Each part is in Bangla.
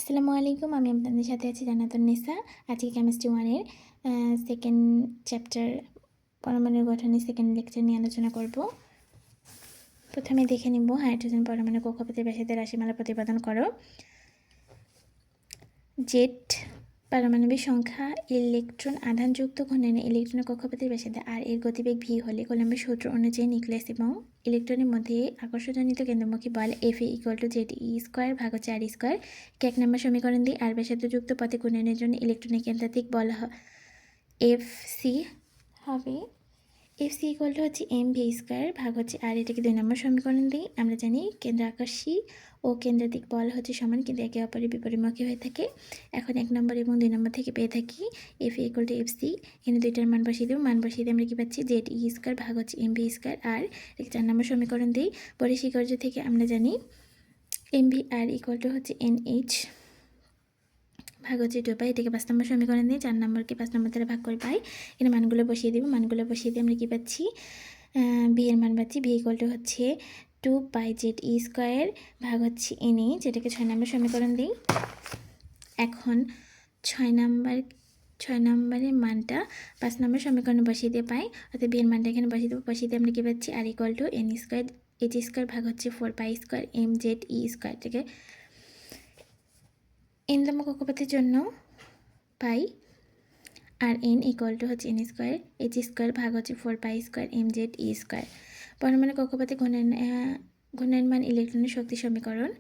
আসসালামু আলাইকুম। আমি আপনাদের সাথে আছি জান্নাতুন নিসা। আজকে কেমিস্ট্রি 1 এর সেকেন্ড চ্যাপ্টার পরমাণুর গঠনের সেকেন্ড লেকচার নিয়ে আলোচনা করব। প্রথমে দেখে নিব হাইড্রোজেন পরমাণুর কক্ষপথের ব্যাসার্ধের রাশিমালা প্রতিপাদন করো। জেড পারমাণবিক সংখ্যা ইলেকট্রন আধানযুক্ত ঘূর্ণনে ইলেকট্রনের কক্ষপথের ব্যাসার্ধ আর এর গতিবেগ ভি হলে কলম্বের সূত্র অনুযায়ী নিউক্লিয়াস এবং ইলেকট্রনের মধ্যে আকর্ষণজনিত কেন্দ্রমুখী বল F A equal to Z E square ভাগ হচ্ছে আর স্কোয়ার কে 1 নম্বর সমীকরণ দিয়ে আর ব্যাসার্ধযুক্ত পথে ঘূর্ণনের জন্য ইলেকট্রনের কেন্দ্রাতিক বল এফ সি হবে। এফ সি ইকুয়াল টু হচ্ছে এম ভি স্কোয়ার ভাগ হচ্ছে আর এটাকে 2 নম্বর সমীকরণ দিই। আমরা জানি কেন্দ্রাকর্ষী ও কেন্দ্রাতিক বল হচ্ছে সমান কিন্তু একে অপরের বিপরীতমুখী হয়ে থাকে। এখন 1 নম্বর এবং 2 নম্বর থেকে পেয়ে থাকি F A equal to F C. এখানে দুইটার মান বসিয়ে দেবো। মান বসিয়ে দিয়ে আমরা কী পাচ্ছি জেড ই স্কোয়ার ভাগ হচ্ছে এম ভি স্কোয়ার আর এটাকে 4 নম্বর সমীকরণ দিই। পরিসীকর্য থেকে আমরা জানি M V R equal to হচ্ছে এন এইচ ভাগ হচ্ছে 2 পাই। এটাকে 5 নম্বর সমীকরণ দিয়ে 4 নম্বরকে 5 নম্বর দ্বারা ভাগ করে পাই। এখানে মানগুলো বসিয়ে দিব। মানগুলো বসিয়ে দিয়ে আমরা কী পাচ্ছি ভি এর মান পাচ্ছি। ভি ইকুয়াল টু হচ্ছে 2 পাই জেড ই স্কোয়ার ভাগ হচ্ছে এন এইচ, যেটাকে 6 নম্বর সমীকরণ দিই। এখন 6 নম্বরের মানটা 5 নম্বর সমীকরণে বসিয়ে দিয়ে পাই, অর্থাৎ ভি এর মানটা এখানে বসিয়ে দেবো। বসিয়ে দিয়ে আমরা কী পাচ্ছি r equal to n square h square ভাগ হচ্ছে 4 পাই স্কোয়ার এম জেড ই স্কোয়ার, থেকে এনতম কক্ষপথের জন্য পাই আর এন ইকুয়াল টু হচ্ছে এন স্কোয়ার এইচ স্কোয়ার ভাগ হচ্ছে 4 পাই স্কোয়ার এম জেড ই স্কোয়ার। পরমাণু কক্ষপথে ঘূর্ণায়মান ইলেকট্রনের শক্তি সমীকরণ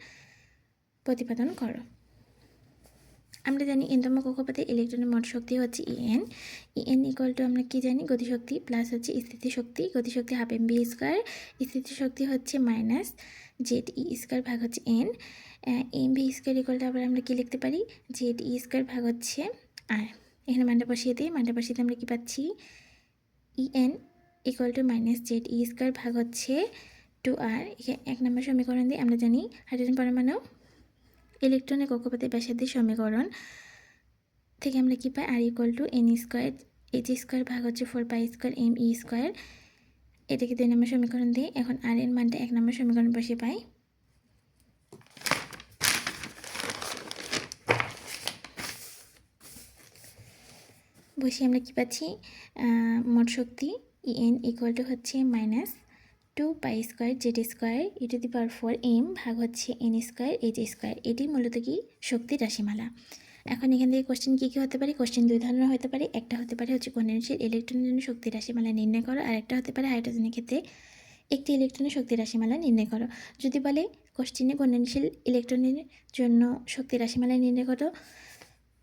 প্রতিপাদন করো। আমরা জানি এনতম কক্ষপথে ইলেকট্রনের মোট শক্তি হচ্ছে ইএন। ইএন ইকুয়াল টু আমরা কি জানি গতিশক্তি প্লাস হচ্ছে স্থিতিশক্তি। গতিশক্তি হাফ এম বি স্কোয়ার, স্থিতিশক্তি হচ্ছে মাইনাস জেড ই স্কোয়ার ভাগ হচ্ছে N. M V square equal to আবার আমরা কি লিখতে পারি জেড ই স্কোয়ার ভাগ হচ্ছে আর। এখানে মানটা বসিয়ে দিই। মানটা বসিয়ে দিয়ে আমরা কী পাচ্ছি E N equal to minus Z E square ভাগ হচ্ছে 2 আর। 1 নম্বর সমীকরণ দিয়ে আমরা জানি হাইড্রোজেন পরমাণু ইলেকট্রনের কক্ষপথের ব্যাসার্ধের সমীকরণ থেকে আমরা কী পাই r equal to n square h square ভাগ হচ্ছে 4 pi square m e square. এটাকে 2 নম্বর সমীকরণ দিই। এখন আর এর মানটা 1 নম্বর সমীকরণ বসে পাই। বসিয়ে আমরা কী পাচ্ছি মোট শক্তি ইএন ইকুয়াল টু হচ্ছে minus 2 pi square Z square E to the power 4 M ভাগ হচ্ছে এন স্কোয়ার এইচ স্কোয়ার। এটি মূলত কি শক্তির রাশিমালা। এখন এখান থেকে কোশ্চেন কী কী হতে পারে? কোশ্চেন দুই ধরনের হতে পারে। একটা হতে পারে হচ্ছে কন্ডেন্সের ইলেকট্রনের জন্য শক্তির রাশিমালা নির্ণয় করো, আর একটা হতে পারে হাইড্রোজেনের ক্ষেত্রে একটি ইলেকট্রনের শক্তির রাশিমালা নির্ণয় করো। যদি বলে কোশ্চেনে কন্ডেন্সিয়াল ইলেকট্রনের জন্য শক্তির রাশিমালা নির্ণয় করো,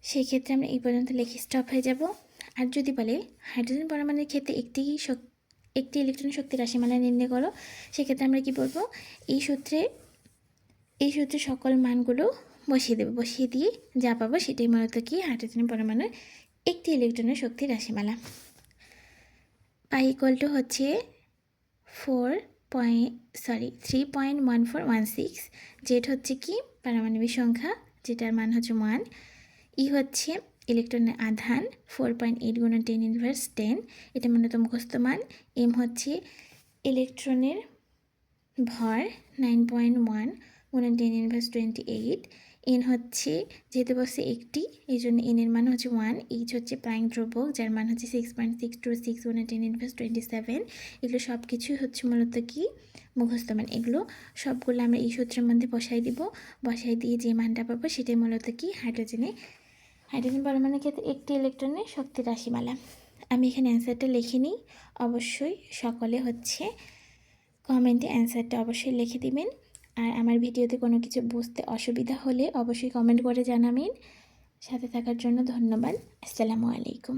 সেই ক্ষেত্রে আমরা এই পর্যন্ত লিখে স্টপ হয়ে যাব। আর যদি বলে হাইড্রোজেন পরমাণুর ক্ষেত্রে একটি ইলেকট্রনের শক্তির রাশিমালা নির্ণয় করো, সেক্ষেত্রে আমরা কী বলবো এই সূত্রে সকল মানগুলো বসিয়ে দেবো। বসিয়ে দিয়ে যা পাবো সেটাই মূলত কি হাইড্রোজেন পরমাণুর একটি ইলেকট্রনের শক্তির রাশিমালা। পাই ইকুয়াল টু হচ্ছে 3.1416। জেড হচ্ছে কি পারমাণবিক সংখ্যা যেটার মান হচ্ছে 1। ই হচ্ছে ইলেকট্রনের আধান 4.8 × 10⁻10, এটা মূলত মুখস্থ মান। এম হচ্ছে ইলেকট্রনের ভর 9.1 × 10⁻28। এন হচ্ছে যেহেতু বসে একটি এই জন্য এন এর মান হচ্ছে 1। এইচ হচ্ছে প্রাইম ধ্রুবক যার মান হচ্ছে 6.626 × 10⁻27। এগুলো সব কিছুই হচ্ছে মূলত কি মুখস্থ মান। এগুলো সবগুলো আমরা এই সূত্রের মধ্যে বসাই দিব। বসাই দিয়ে যে মানটা পাবো সেটাই মূলত কি হাইড্রোজেন পরমাণুর ক্ষেত্রে একটি ইলেকট্রনের শক্তির রাশিমালা। আমি এখানে অ্যান্সারটা লিখে নিই। অবশ্যই সকলে হচ্ছে কমেন্টে অ্যান্সারটা অবশ্যই লিখে দিবেন। আর আমার ভিডিওতে কোনো কিছু বুঝতে অসুবিধা হলে অবশ্যই কমেন্ট করে জানাবেন। সাথে থাকার জন্য ধন্যবাদ। আসসালামু আলাইকুম।